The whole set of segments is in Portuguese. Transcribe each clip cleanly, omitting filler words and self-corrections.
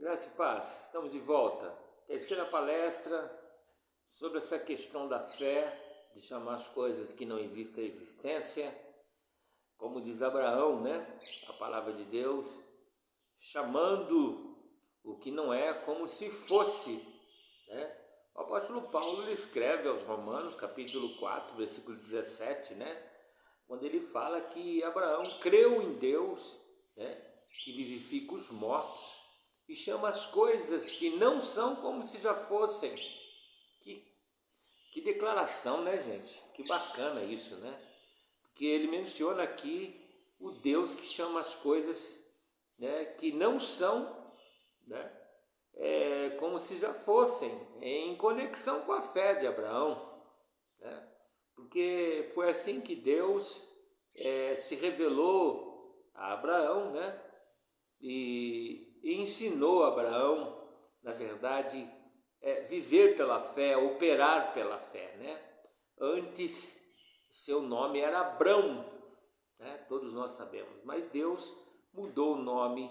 Graça e paz, estamos de volta. Terceira palestra sobre essa questão da fé, de chamar as coisas que não existem à existência, como diz Abraão, né? A palavra de Deus, chamando o que não é como se fosse, né? O apóstolo Paulo ele escreve aos Romanos, capítulo 4, versículo 17, né? Quando ele fala que Abraão creu em Deus, né? Que vivifica os mortos e chama as coisas que não são como se já fossem. Que declaração, né, gente? Que bacana isso, né? Porque ele menciona aqui o Deus que chama as coisas, né, que não são, né, como se já fossem, em conexão com a fé de Abraão, né? Porque foi assim que Deus se revelou a Abraão, né? E ensinou a Abraão, na verdade, viver pela fé, operar pela fé, né? Antes, seu nome era Abrão, né? Todos nós sabemos, mas Deus mudou o nome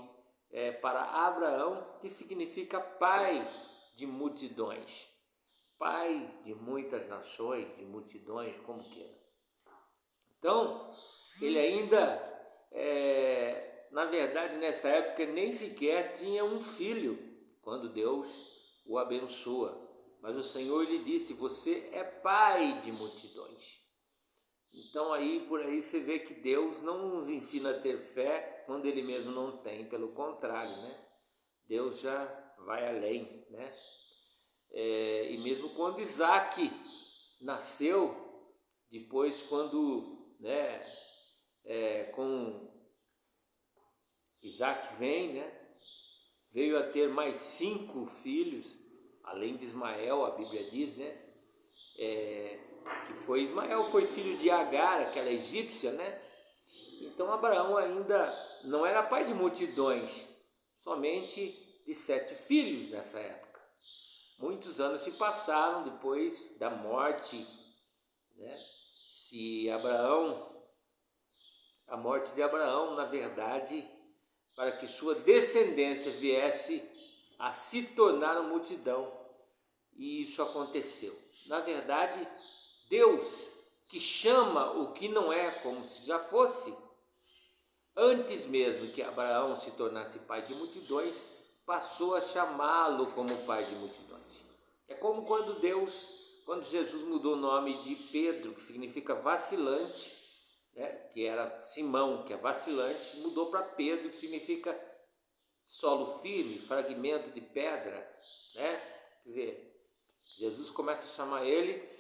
para Abraão, que significa pai de multidões, pai de muitas nações, de multidões, como queira. Então, ele ainda, na verdade, nessa época, nem sequer tinha um filho, quando Deus o abençoa. Mas o Senhor lhe disse, você é pai de multidões. Então, por aí você vê que Deus não nos ensina a ter fé quando Ele mesmo não tem, pelo contrário, né? Deus já vai além, né? E mesmo quando Isaac nasceu, depois quando, né, com Isaac vem, né, veio a ter mais 5 filhos, além de Ismael, a Bíblia diz, né, que foi Ismael, foi filho de Agar, aquela egípcia, né? Então Abraão ainda não era pai de multidões, somente de 7 filhos nessa época. Muitos anos se passaram depois da morte, né? A morte de Abraão, na verdade, para que sua descendência viesse a se tornar uma multidão. E isso aconteceu. Na verdade, Deus, que chama o que não é como se já fosse, antes mesmo que Abraão se tornasse pai de multidões, passou a chamá-lo como pai de multidões. É como quando Jesus mudou o nome de Pedro, que significa vacilante, né, que era Simão, que é vacilante, mudou para Pedro, que significa solo firme, fragmento de pedra, né? Quer dizer, Jesus começa a chamar ele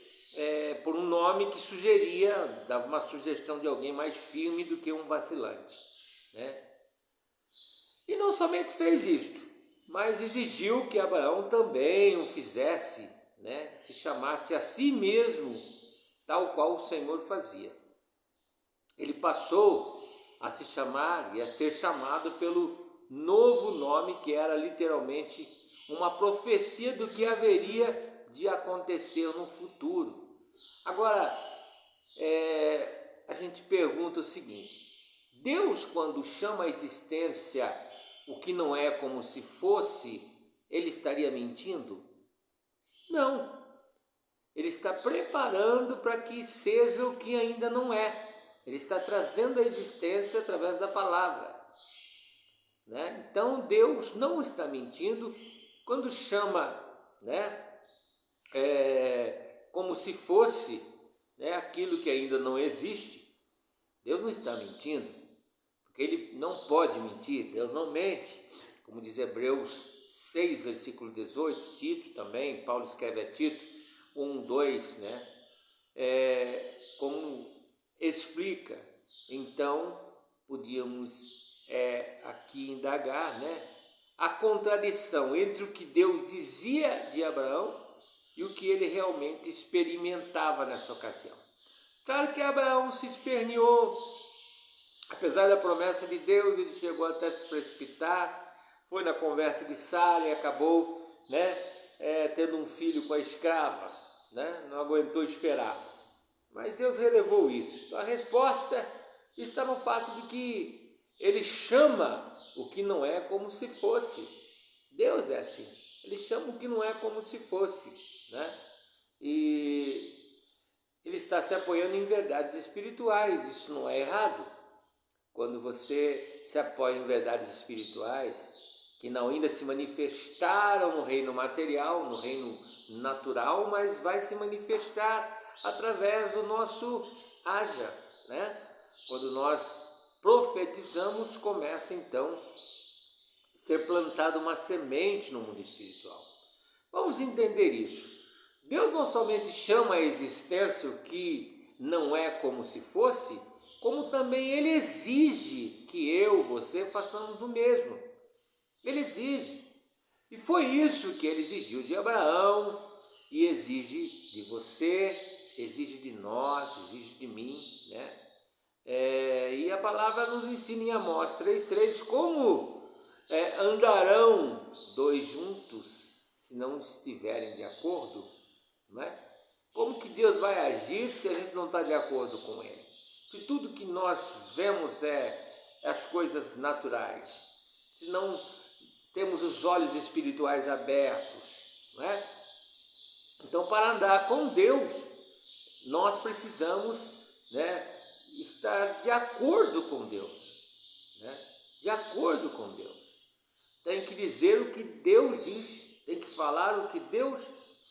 por um nome que dava uma sugestão de alguém mais firme do que um vacilante, né? E não somente fez isto, mas exigiu que Abraão também o fizesse, né? Se chamasse a si mesmo, tal qual o Senhor fazia. Ele passou a se chamar e a ser chamado pelo novo nome, que era literalmente uma profecia do que haveria de acontecer no futuro. Agora, a gente pergunta o seguinte: Deus, quando chama a existência o que não é como se fosse, Ele estaria mentindo? Não. Ele está preparando para que seja o que ainda não é. Ele está trazendo a existência através da palavra, né? Então Deus não está mentindo quando chama, né, como se fosse, né, aquilo que ainda não existe. Deus não está mentindo, porque Ele não pode mentir, Deus não mente, como diz Hebreus 6, versículo 18, Tito também, Paulo escreve a Tito 1, 2, né? Como explica. Então podíamos aqui indagar, né, a contradição entre o que Deus dizia de Abraão e o que ele realmente experimentava nessa ocasião. Claro que Abraão se esperneou, apesar da promessa de Deus, ele chegou até a se precipitar, foi na conversa de Sara e acabou, né, tendo um filho com a escrava, né, não aguentou esperar. Mas Deus relevou isso. Então a resposta está no fato de que Ele chama o que não é como se fosse. Deus é assim. Ele chama o que não é como se fosse, né? E ele está se apoiando em verdades espirituais, isso não é errado. Quando você se apoia em verdades espirituais que não ainda se manifestaram no reino material, no reino natural, mas vai se manifestar através do nosso haja, né? Quando nós profetizamos, começa então a ser plantada uma semente no mundo espiritual. Vamos entender isso. Deus não somente chama à existência o que não é como se fosse, como também Ele exige que eu, você, façamos o mesmo. Ele exige. E foi isso que Ele exigiu de Abraão e exige de você, exige de nós, exige de mim, né? E a palavra nos ensina em Amós 3,3 como andarão dois juntos se não estiverem de acordo, não é? Como que Deus vai agir se a gente não está de acordo com Ele? Se tudo que nós vemos é as coisas naturais, se não temos os olhos espirituais abertos, não é? Então, para andar com Deus, nós precisamos, né, estar de acordo com Deus, né? De acordo com Deus. Tem que dizer o que Deus diz, tem que falar o que Deus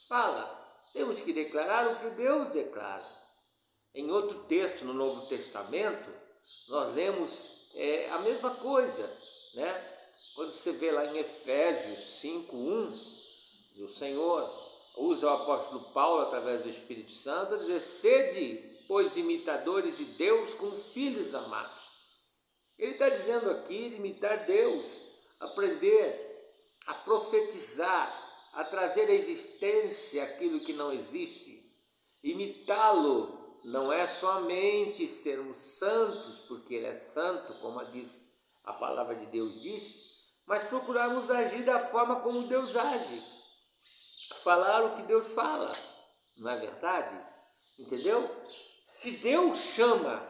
fala, temos que declarar o que Deus declara. Em outro texto no Novo Testamento, nós lemos a mesma coisa, né? Quando você vê lá em Efésios 5:1, o Senhor usa o apóstolo Paulo através do Espírito Santo a dizer: sede, pois, imitadores de Deus como filhos amados. Ele está dizendo aqui de imitar Deus, aprender a profetizar, a trazer à existência aquilo que não existe. Imitá-lo não é somente sermos santos, porque Ele é santo, como diz a palavra de Deus diz, mas procurarmos agir da forma como Deus age, falar o que Deus fala, não é verdade? Entendeu? Se Deus chama,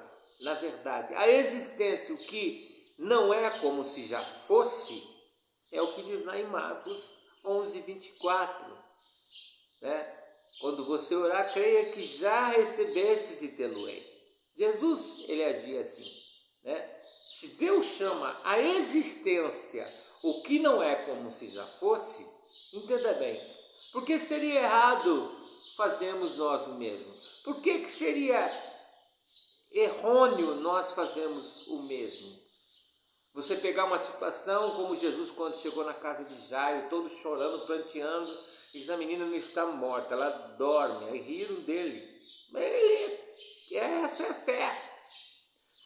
na verdade, a existência o que não é como se já fosse, é o que diz lá em Marcos 11:24, né? Quando você orar, creia que já recebestes e tê-lo-ei. Jesus, ele agia assim, né? Se Deus chama a existência o que não é como se já fosse, entenda bem, por que seria errado fazermos nós o mesmo? Por que seria errôneo nós fazermos o mesmo? Você pegar uma situação como Jesus quando chegou na casa de Jairo, todo chorando, pranteando, diz: a menina não está morta, ela dorme. Aí riram dele. Essa é a fé.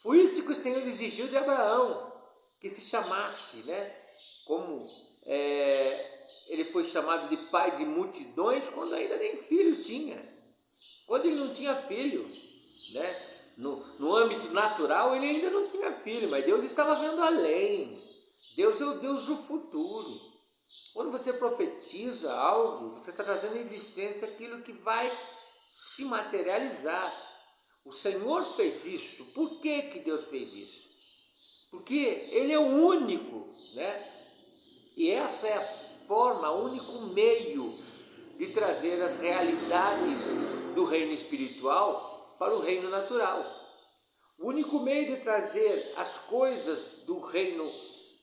Foi isso que o Senhor exigiu de Abraão, que se chamasse, né? Como ele foi chamado de pai de multidões quando ainda nem filho tinha. Quando ele não tinha filho, né? No âmbito natural ele ainda não tinha filho, mas Deus estava vendo além. Deus é o Deus do futuro. Quando você profetiza algo, você está trazendo à existência aquilo que vai se materializar. O Senhor fez isso. Por que Deus fez isso? Porque Ele é o único, né? E essa é a forma, o único meio de trazer as realidades do reino espiritual para o reino natural. O único meio de trazer as coisas do reino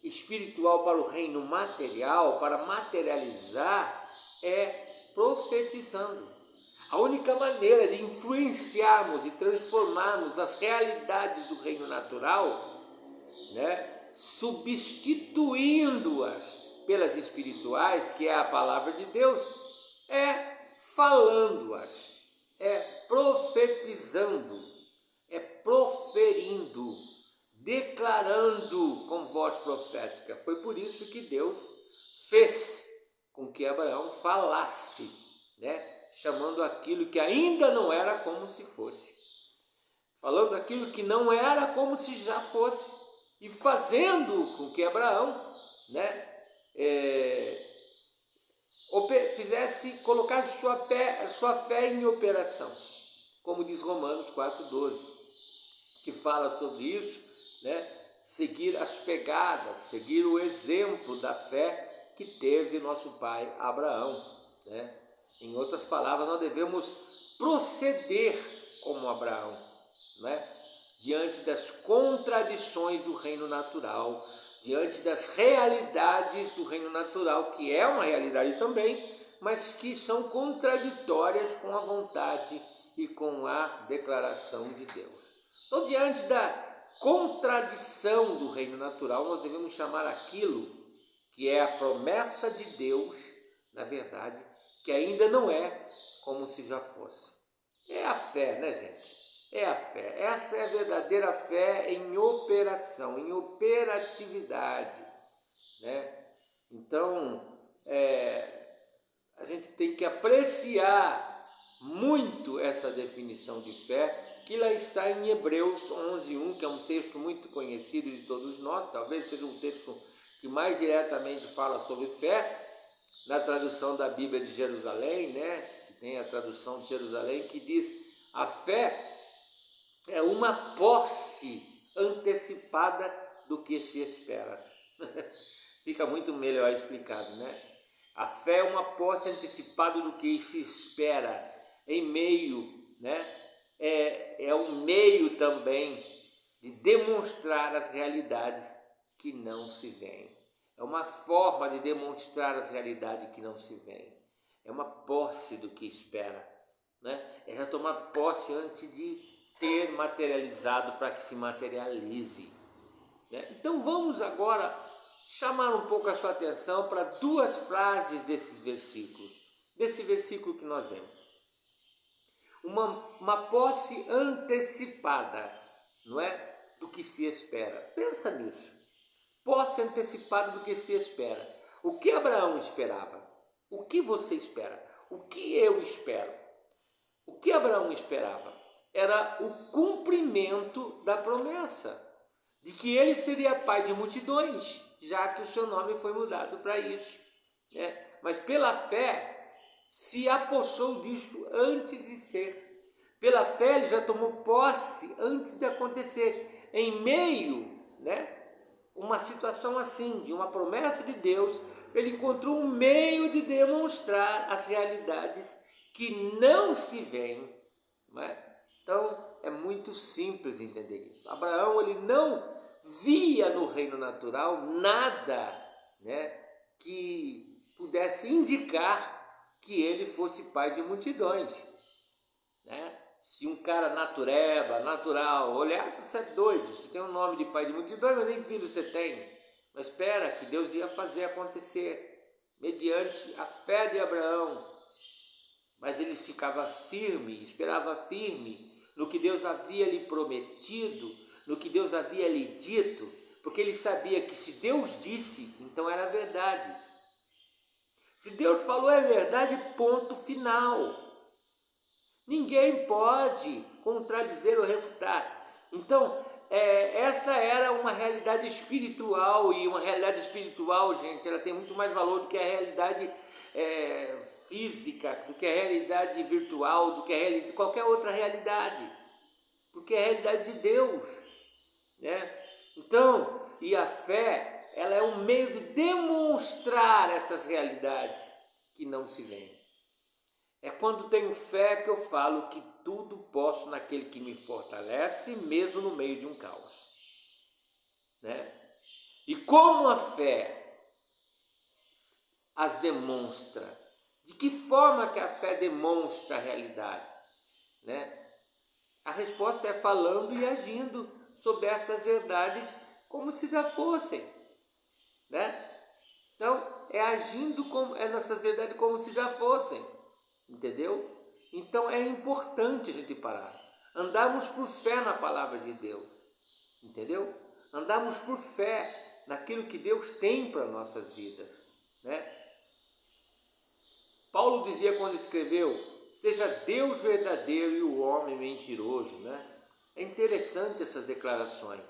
espiritual para o reino material, para materializar, é profetizando. A única maneira de influenciarmos e transformarmos as realidades do reino natural, né, substituindo-as pelas espirituais, que é a palavra de Deus, é falando-as, é profetizando, é proferindo, declarando com voz profética. Foi por isso que Deus fez com que Abraão falasse, né? Chamando aquilo que ainda não era como se fosse, falando aquilo que não era como se já fosse, e fazendo com que Abraão, né, colocasse sua fé em operação, como diz Romanos 4,12, que fala sobre isso, né? Seguir as pegadas, seguir o exemplo da fé que teve nosso pai Abraão, né? Em outras palavras, nós devemos proceder como Abraão, né? Diante das contradições do reino natural, diante das realidades do reino natural, que é uma realidade também, mas que são contraditórias com a vontade e com a declaração de Deus. Então, diante da contradição do reino natural, nós devemos chamar aquilo que é a promessa de Deus, na verdade, que ainda não é como se já fosse. É a fé, né, gente? É a fé. Essa é a verdadeira fé em operação, em operatividade, né? Então, a gente tem que apreciar muito essa definição de fé, que lá está em Hebreus 11:1, que é um texto muito conhecido de todos nós, talvez seja um texto que mais diretamente fala sobre fé, na tradução da Bíblia de Jerusalém, né? Que tem a tradução de Jerusalém, que diz: a fé é uma posse antecipada do que se espera. Fica muito melhor explicado, né? A fé é uma posse antecipada do que se espera, em meio, né? É um meio também de demonstrar as realidades que não se veem. É uma forma de demonstrar as realidades que não se veem. É uma posse do que espera, né? É já tomar posse antes de ter materializado para que se materialize, né? Então vamos agora chamar um pouco a sua atenção para duas frases desses versículos, desse versículo que nós vemos. Uma posse antecipada, não é? Do que se espera. Pensa nisso. Posse antecipada do que se espera. O que Abraão esperava? O que você espera? O que eu espero? O que Abraão esperava? Era o cumprimento da promessa de que ele seria pai de multidões, já que o seu nome foi mudado para isso, né? Mas pela fé se apossou disso antes de ser. Pela fé ele já tomou posse antes de acontecer, em meio, né, uma situação assim, de uma promessa de Deus. Ele encontrou um meio de demonstrar as realidades que não se veem, não é? Então é muito simples entender isso. Abraão, ele não via no reino natural nada, né, que pudesse indicar que ele fosse pai de multidões, né? Se um cara natural, olhar, você é doido, você tem um nome de pai de multidões, mas nem filho você tem. Mas espera, que Deus ia fazer acontecer, mediante a fé de Abraão. Mas ele ficava firme, esperava firme no que Deus havia lhe prometido, no que Deus havia lhe dito, porque ele sabia que se Deus disse, então era verdade. Se Deus falou é verdade, ponto final. Ninguém pode contradizer ou refutar. Então, essa era uma realidade espiritual, e uma realidade espiritual, gente, ela tem muito mais valor do que a realidade física, do que a realidade virtual, do que qualquer outra realidade, porque é a realidade de Deus, né? Então, e a fé, ela é um meio de demonstrar essas realidades que não se veem. É quando tenho fé que eu falo que tudo posso naquele que me fortalece, mesmo no meio de um caos, né? E como a fé as demonstra? De que forma que a fé demonstra a realidade, né? A resposta é falando e agindo sobre essas verdades como se já fossem, né? Então, é agindo nessas verdades como se já fossem. Entendeu? Então é importante a gente parar. Andarmos por fé na palavra de Deus. Entendeu? Andarmos por fé naquilo que Deus tem para nossas vidas, né? Paulo dizia quando escreveu: seja Deus verdadeiro e o homem mentiroso, né? É interessante essas declarações.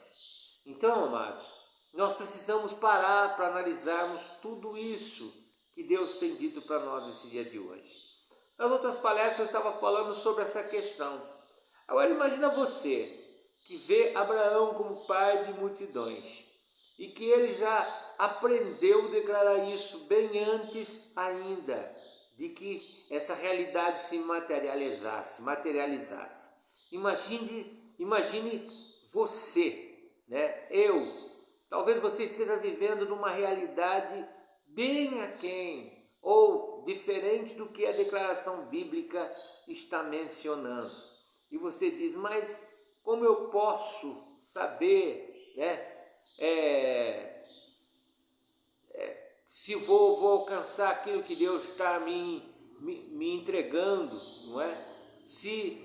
Então, amados, nós precisamos parar para analisarmos tudo isso que Deus tem dito para nós nesse dia de hoje. Nas outras palestras eu estava falando sobre essa questão. Agora imagina você que vê Abraão como pai de multidões e que ele já aprendeu a declarar isso bem antes ainda de que essa realidade se materializasse. Imagine você, né? Talvez você esteja vivendo numa realidade bem aquém ou diferente do que a declaração bíblica está mencionando. E você diz, mas como eu posso saber, né? Se vou alcançar aquilo que Deus está me entregando, não é? Se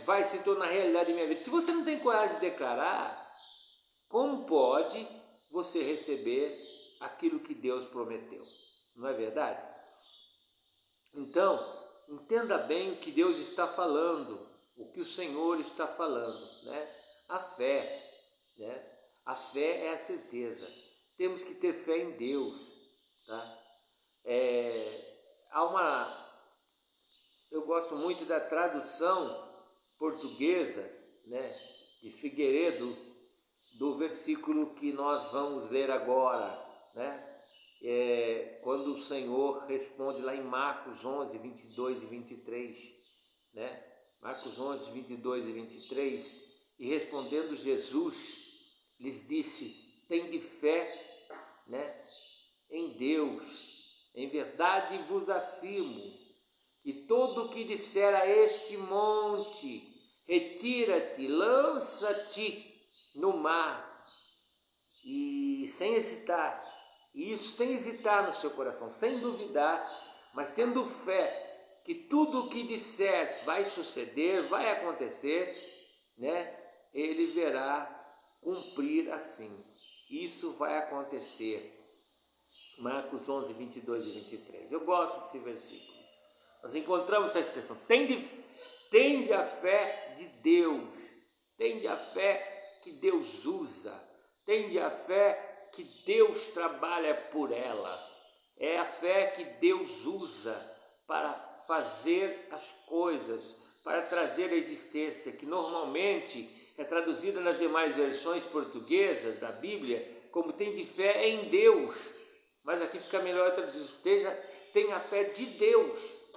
vai se tornar realidade em minha vida. Se você não tem coragem de declarar, como pode você receber aquilo que Deus prometeu? Não é verdade? Então, entenda bem o que Deus está falando, o que o Senhor está falando, né? A fé, né? A fé é a certeza. Temos que ter fé em Deus, tá? Eu gosto muito da tradução portuguesa, né, de Figueiredo, do versículo que nós vamos ler agora, né? Quando o Senhor responde lá em Marcos 11, 22 e 23, né? Marcos 11, 22 e 23, e respondendo Jesus, lhes disse, tende fé, né, em Deus. Em verdade vos afirmo que todo o que disser a este monte, retira-te, lança-te no mar, e sem hesitar, e isso sem hesitar no seu coração, sem duvidar, mas tendo fé que tudo o que disser vai suceder, vai acontecer, né, ele verá cumprir assim. Isso vai acontecer. Marcos 11, 22 e 23. Eu gosto desse versículo. Nós encontramos essa expressão. Tende a fé de Deus. Tende a fé que Deus usa. Tende a fé que Deus trabalha por ela. É a fé que Deus usa para fazer as coisas, para trazer a existência, que normalmente é traduzida nas demais versões portuguesas da Bíblia como tende fé em Deus, mas aqui fica melhor traduzido, tenha fé de Deus.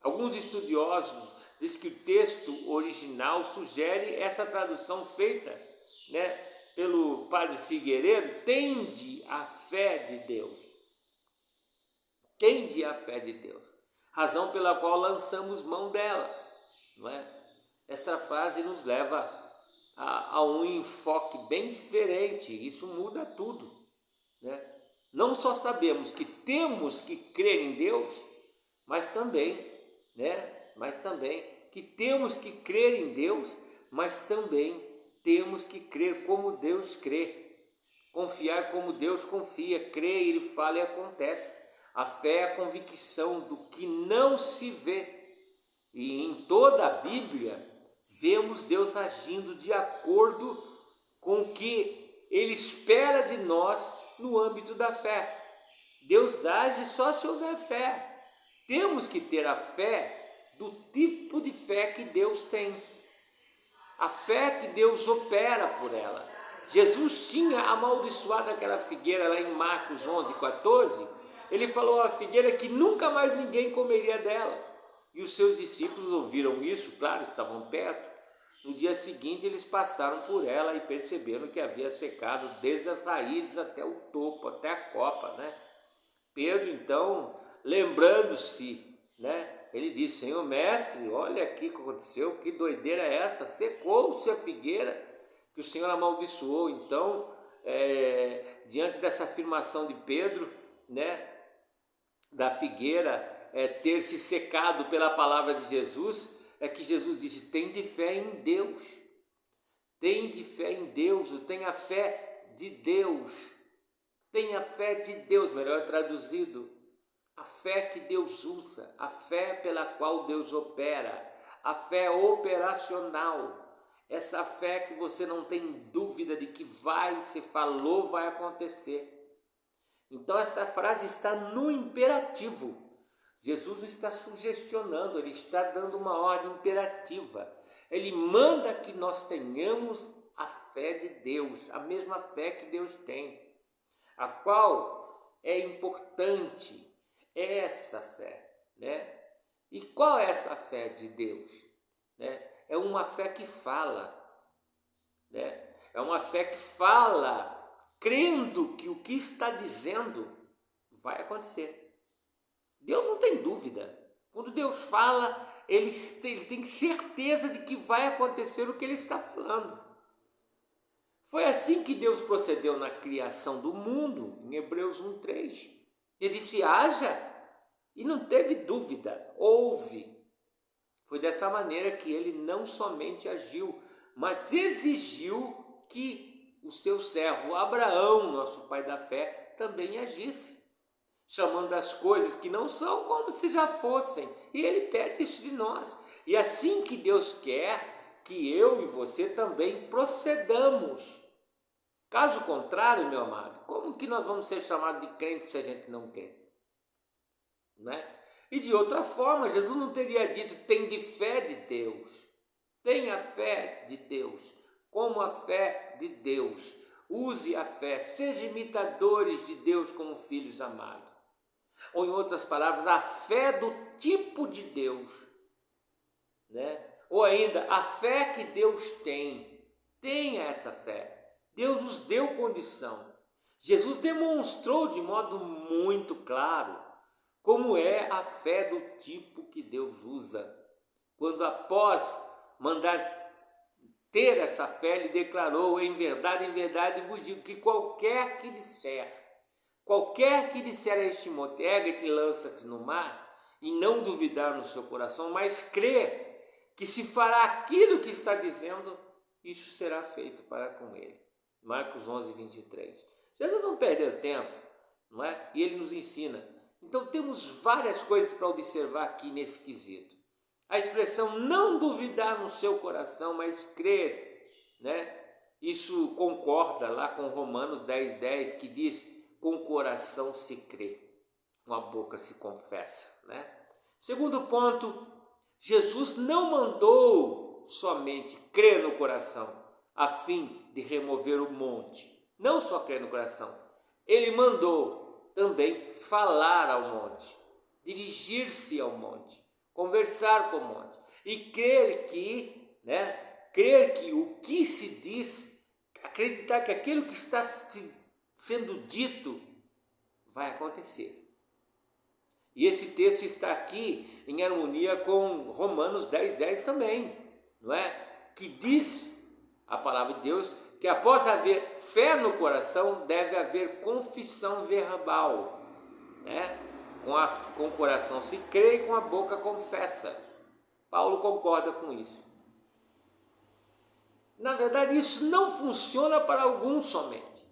Alguns estudiosos dizem que o texto original sugere essa tradução feita, né, pelo padre Figueiredo, tende a fé de Deus. Tende a fé de Deus, razão pela qual lançamos mão dela, não é? Essa frase nos leva a um enfoque bem diferente, isso muda tudo, né? Não só sabemos que temos que crer em Deus, mas também, né? Mas também que temos que crer em Deus, mas também temos que crer como Deus crê, confiar como Deus confia, crer, Ele fala e acontece. A fé é a convicção do que não se vê. E em toda a Bíblia, vemos Deus agindo de acordo com o que Ele espera de nós no âmbito da fé. Deus age só se houver fé. Temos que ter a fé do tipo de fé que Deus tem. A fé que Deus opera por ela. Jesus tinha amaldiçoado aquela figueira lá em Marcos 11, 14. Ele falou à figueira que nunca mais ninguém comeria dela. E os seus discípulos ouviram isso, claro, estavam perto. No dia seguinte eles passaram por ela e perceberam que havia secado desde as raízes até o topo, até a copa, né? Pedro então, lembrando-se, né? Ele disse, Senhor mestre, olha aqui o que aconteceu, que doideira é essa? Secou-se a figueira que o Senhor amaldiçoou. Então, diante dessa afirmação de Pedro, né, da figueira ter se secado pela palavra de Jesus, é que Jesus disse, tende fé em Deus, tende fé em Deus, tenha fé de Deus, tenha fé de Deus, melhor traduzido, a fé que Deus usa, a fé pela qual Deus opera, a fé operacional, essa fé que você não tem dúvida de que vai, se falou, vai acontecer. Então essa frase está no imperativo. Jesus está sugestionando, ele está dando uma ordem imperativa. Ele manda que nós tenhamos a fé de Deus, a mesma fé que Deus tem. a qual é importante essa fé, né? E qual é essa fé de Deus? Né? É uma fé que fala, né? É uma fé que fala crendo que o que está dizendo vai acontecer. Deus não tem dúvida. Quando Deus fala, ele tem certeza de que vai acontecer o que ele está falando. Foi assim que Deus procedeu na criação do mundo, em Hebreus 1:3. Ele disse: haja, e não teve dúvida, houve. Foi dessa maneira que ele não somente agiu, mas exigiu que o seu servo Abraão, nosso pai da fé, também agisse, chamando as coisas que não são como se já fossem. E ele pede isso de nós. E assim que Deus quer que eu e você também procedamos. Caso contrário, meu amado, como que nós vamos ser chamados de crentes se a gente não quer? Né? E de outra forma, Jesus não teria dito: tem de fé de Deus, tenha fé de Deus, como a fé de Deus, use a fé, seja imitadores de Deus como filhos amados. Ou em outras palavras, a fé do tipo de Deus, né? Ou ainda, a fé que Deus tem, tenha essa fé. Deus nos deu condição. Jesus demonstrou de modo muito claro como é a fé do tipo que Deus usa. Quando após mandar ter essa fé, ele declarou: em verdade vos digo que qualquer que disser a este monte, ergue-te e lança-te no mar, e não duvidar no seu coração, mas crer que se fará aquilo que está dizendo, isso será feito para com ele. Marcos 11:23. Jesus não perdeu tempo, não é? E ele nos ensina. Então temos várias coisas para observar aqui nesse quesito. A expressão não duvidar no seu coração, mas crer, né? Isso concorda lá com Romanos 10:10, que diz: com o coração se crê, com a boca se confessa, né? Segundo ponto, Jesus não mandou somente crer no coração a fim de remover o monte. Não só crer no coração, ele mandou também falar ao monte, dirigir-se ao monte, conversar com o monte e crer que, crer que o que se diz, acreditar que aquilo que está sendo dito vai acontecer. E esse texto está aqui em harmonia com Romanos 10:10 também, não é? Que diz a palavra de Deus que após haver fé no coração, deve haver confissão verbal, né? Com o coração se crê e com a boca confessa. Paulo concorda com isso. Na verdade, isso não funciona para alguns somente,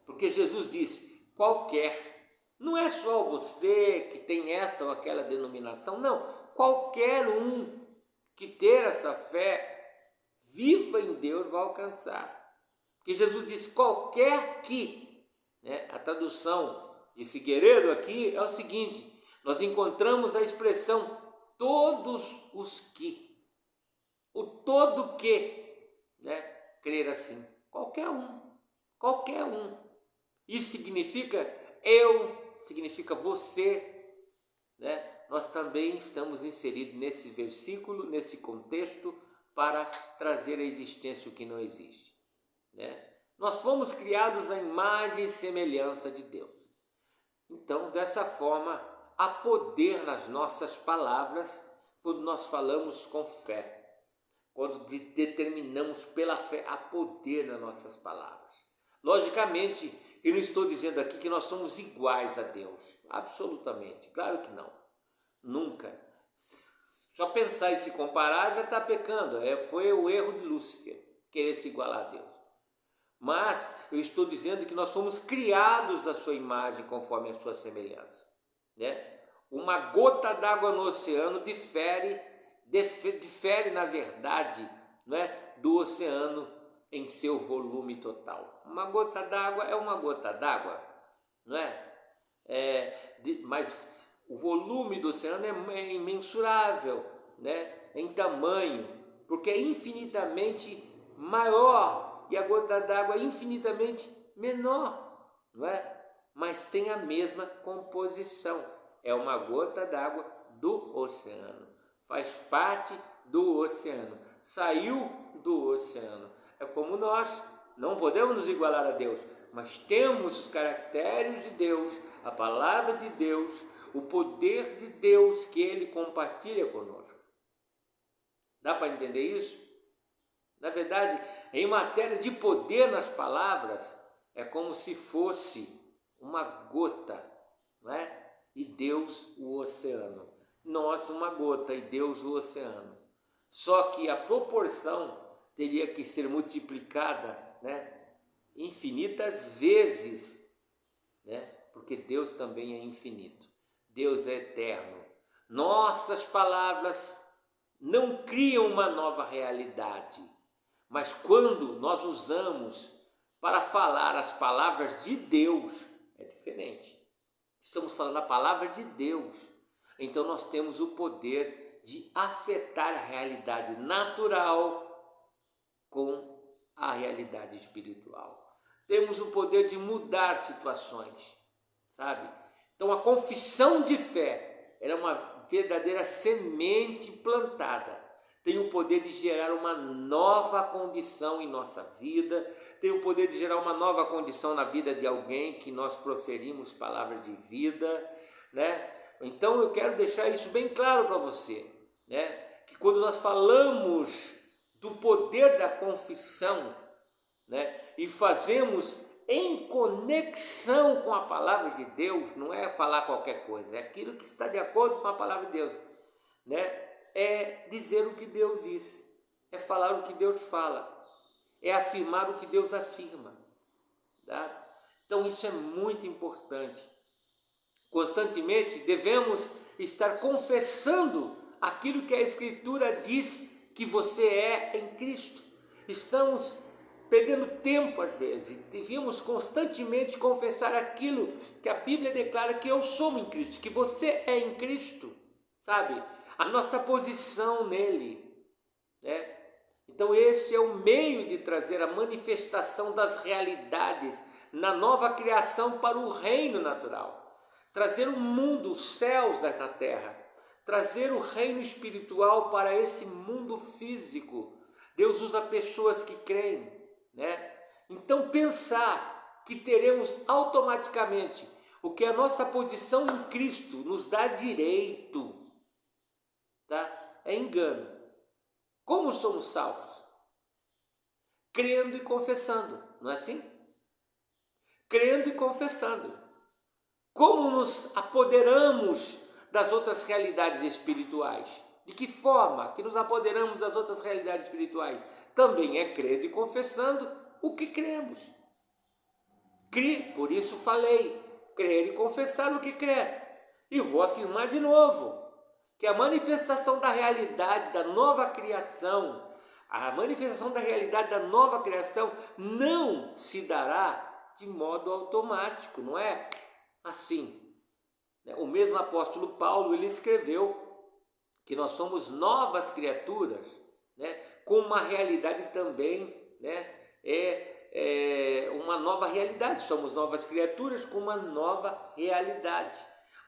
porque Jesus disse: qualquer. Não é só você que tem essa ou aquela denominação, não. Qualquer um que ter essa fé viva em Deus vai alcançar. Porque Jesus disse: qualquer que, né? A tradução de Figueiredo aqui é o seguinte: nós encontramos a expressão todos os que, o todo que, né? Crer assim, qualquer um. Isso significa significa você, né? Nós também estamos inseridos nesse versículo, nesse contexto, para trazer à existência o que não existe, né? Nós fomos criados à imagem e semelhança de Deus. Então, dessa forma, há poder nas nossas palavras quando nós falamos com fé. Quando determinamos pela fé, há poder nas nossas palavras. Logicamente, eu não estou dizendo aqui que nós somos iguais a Deus. Absolutamente. Claro que não. Nunca. Só pensar e se comparar já está pecando. Foi o erro de Lúcifer, querer se igualar a Deus. Mas eu estou dizendo que nós fomos criados à sua imagem conforme a sua semelhança, né? Uma gota d'água no oceano difere na verdade, não é, do oceano em seu volume total. Uma gota d'água é uma gota d'água, não é? Mas o volume do oceano é imensurável, né? Em tamanho, porque é infinitamente maior e a gota d'água é infinitamente menor. não é? Mas tem a mesma composição. É uma gota d'água do oceano. Faz parte do oceano. Saiu do oceano. É como nós. Não podemos nos igualar a Deus, mas temos os caracteres de Deus, a palavra de Deus, o poder de Deus que Ele compartilha conosco. Dá para entender isso? Na verdade, em matéria de poder nas palavras, é como se fosse uma gota, não é? E Deus o oceano. Nós uma gota e Deus o oceano. Só que a proporção teria que ser multiplicada, né, infinitas vezes, né? Porque Deus também é infinito. Deus é eterno. Nossas palavras não criam uma nova realidade, mas quando nós usamos para falar as palavras de Deus, é diferente. Estamos falando a palavra de Deus. Então nós temos o poder de afetar a realidade natural com a realidade espiritual. Temos o poder de mudar situações, sabe? Então a confissão de fé é uma verdadeira semente plantada. Tem o poder de gerar uma nova condição em nossa vida, tem o poder de gerar uma nova condição na vida de alguém que nós proferimos palavras de vida, né? Então eu quero deixar isso bem claro para você, né? Que quando nós falamos do poder da confissão, né, e fazemos em conexão com a palavra de Deus, não é falar qualquer coisa, é aquilo que está de acordo com a palavra de Deus, né? É dizer o que Deus diz, é falar o que Deus fala, é afirmar o que Deus afirma, tá? Então isso é muito importante. Constantemente devemos estar confessando aquilo que a Escritura diz que você é em Cristo. Estamos perdendo tempo às vezes, devíamos constantemente confessar aquilo que a Bíblia declara que eu sou em Cristo, que você é em Cristo, sabe? A nossa posição nele, né? Então esse é o meio de trazer a manifestação das realidades na nova criação para o reino natural. Trazer o mundo, os céus na terra, trazer o reino espiritual para esse mundo físico. Deus usa pessoas que creem, né? Então pensar que teremos automaticamente o que a nossa posição em Cristo nos dá direito, tá? É engano. Como somos salvos? Crendo e confessando, não é assim? Crendo e confessando. Como nos apoderamos das outras realidades espirituais? De que forma que nos apoderamos das outras realidades espirituais? Também é crendo e confessando o que cremos. Por isso falei, crer e confessar o que crer. E vou afirmar de novo, que a manifestação da realidade da nova criação, a manifestação da realidade da nova criação não se dará de modo automático, não é assim. O mesmo apóstolo Paulo, ele escreveu que nós somos novas criaturas, né, com uma realidade também, né, uma nova realidade. Somos novas criaturas com uma nova realidade,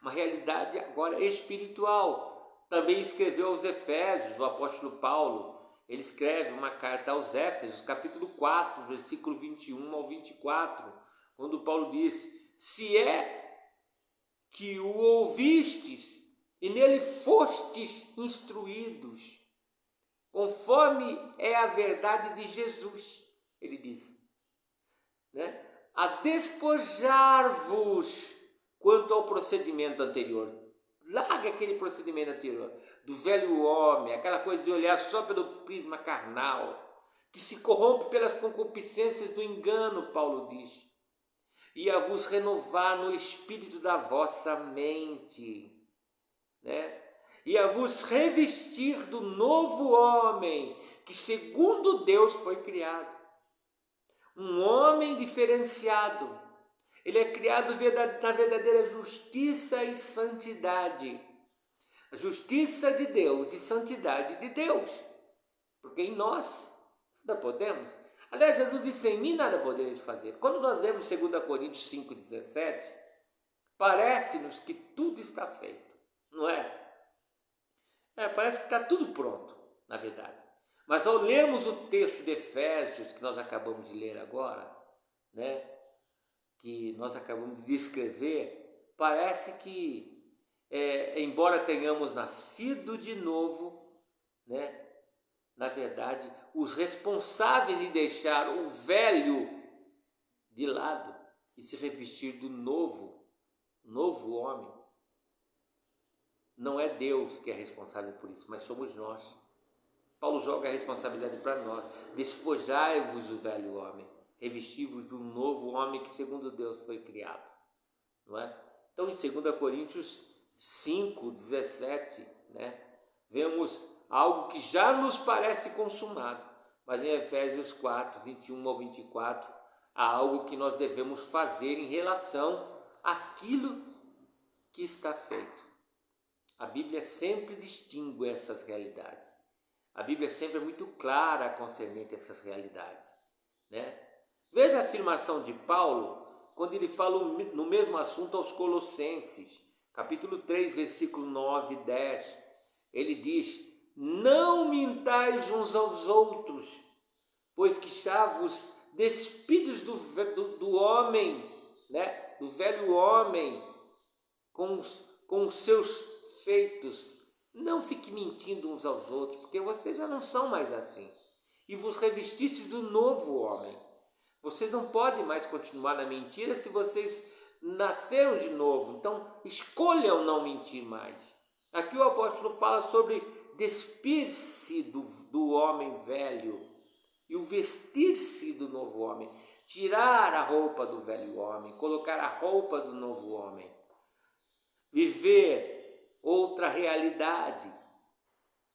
uma realidade agora espiritual. Também escreveu aos Efésios, o apóstolo Paulo, ele escreve uma carta aos Éfesos, capítulo 4, versículo 21 ao 24, quando Paulo diz: se é que o ouvistes e nele fostes instruídos, conforme é a verdade de Jesus, ele diz, né? A despojar-vos quanto ao procedimento anterior. Larga aquele procedimento anterior, do velho homem, aquela coisa de olhar só pelo prisma carnal, que se corrompe pelas concupiscências do engano, Paulo diz, e a vos renovar no espírito da vossa mente, né? E a vos revestir do novo homem, que segundo Deus foi criado. Um homem diferenciado. Ele é criado na verdadeira justiça e santidade. A justiça de Deus e santidade de Deus. Porque em nós ainda podemos. Aliás, Jesus disse: sem mim nada podereis fazer. Quando nós lemos 2 Coríntios 5,17, parece-nos que tudo está feito, não é? Parece que está tudo pronto, na verdade. Mas ao lermos o texto de Efésios, que nós acabamos de ler agora, né, que nós acabamos de descrever, parece que, embora tenhamos nascido de novo, né, na verdade, os responsáveis em deixar o velho de lado e se revestir do novo homem, não é Deus que é responsável por isso, mas somos nós. Paulo joga a responsabilidade para nós. Despojai-vos do velho homem, revesti-vos do novo homem que segundo Deus foi criado, não é? Então em 2 Coríntios 5,17, né, vemos algo que já nos parece consumado, mas em Efésios 4, 21 ao 24, há algo que nós devemos fazer em relação àquilo que está feito. A Bíblia sempre distingue essas realidades. A Bíblia sempre é muito clara concernente a essas realidades, né? Veja a afirmação de Paulo quando ele fala no mesmo assunto aos Colossenses, capítulo 3, versículo 9 e 10. Ele diz: não mintais uns aos outros, pois que já vos despidos do homem, né? Do velho homem, com os seus feitos. Não fique mentindo uns aos outros, porque vocês já não são mais assim. E vos revestistes do novo homem. Vocês não podem mais continuar na mentira se vocês nasceram de novo. Então, escolham não mentir mais. Aqui o apóstolo fala sobre despir-se do homem velho e o vestir-se do novo homem. Tirar a roupa do velho homem, colocar a roupa do novo homem. Viver outra realidade.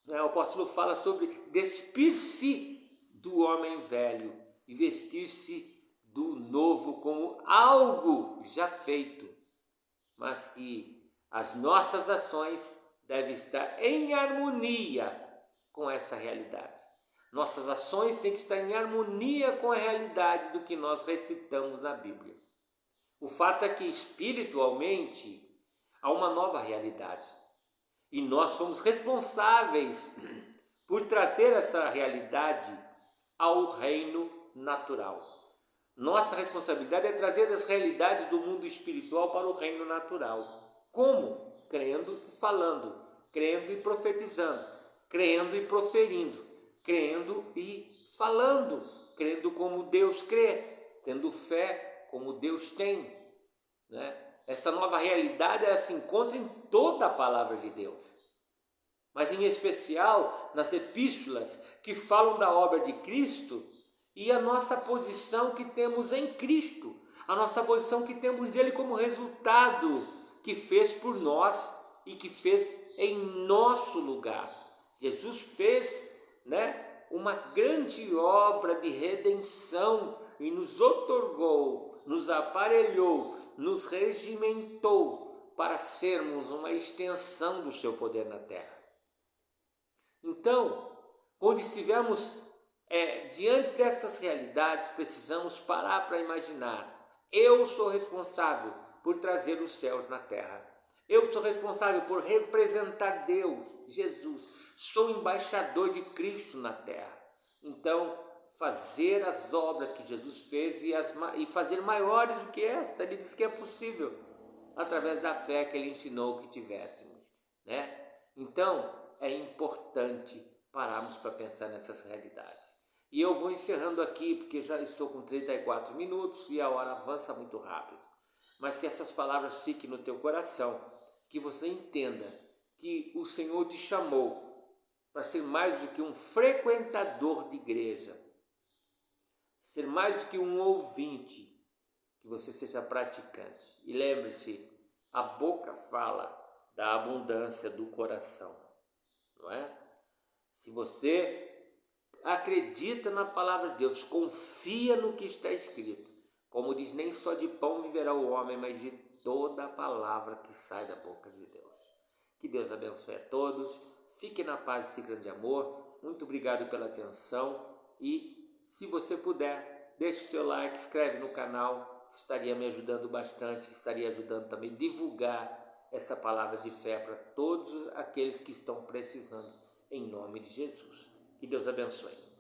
O apóstolo fala sobre despir-se do homem velho e vestir-se do novo como algo já feito, mas que as nossas ações devem estar em harmonia com essa realidade. Nossas ações têm que estar em harmonia com a realidade do que nós recitamos na Bíblia. O fato é que espiritualmente há uma nova realidade. E nós somos responsáveis por trazer essa realidade ao reino natural. Nossa responsabilidade é trazer as realidades do mundo espiritual para o reino natural. Como? Crendo e falando, crendo e profetizando, crendo e proferindo, crendo e falando, crendo como Deus crê, tendo fé como Deus tem, né? Essa nova realidade ela se encontra em toda a palavra de Deus, mas em especial nas epístolas que falam da obra de Cristo e a nossa posição que temos em Cristo, a nossa posição que temos dele como resultado que fez por nós e que fez em nosso lugar. Jesus fez, né, uma grande obra de redenção e nos outorgou, nos aparelhou, nos regimentou para sermos uma extensão do seu poder na terra. Então, quando estivermos diante dessas realidades, precisamos parar para imaginar: eu sou responsável por trazer os céus na terra. Eu sou responsável por representar Deus, Jesus. Sou embaixador de Cristo na terra. Então, fazer as obras que Jesus fez e fazer maiores do que esta, ele disse que é possível, através da fé que ele ensinou que tivéssemos, né? Então, é importante pararmos para pensar nessas realidades. E eu vou encerrando aqui, porque já estou com 34 minutos e a hora avança muito rápido. Mas que essas palavras fiquem no teu coração, que você entenda que o Senhor te chamou para ser mais do que um frequentador de igreja, ser mais do que um ouvinte, que você seja praticante. E lembre-se, a boca fala da abundância do coração, não é? Se você acredita na palavra de Deus, confia no que está escrito, como diz, nem só de pão viverá o homem, mas de toda a palavra que sai da boca de Deus. Que Deus abençoe a todos, fique na paz desse grande amor. Muito obrigado pela atenção e Se você puder, deixe o seu like, inscreve no canal, estaria me ajudando bastante, estaria ajudando também a divulgar essa palavra de fé para todos aqueles que estão precisando, em nome de Jesus. Que Deus abençoe.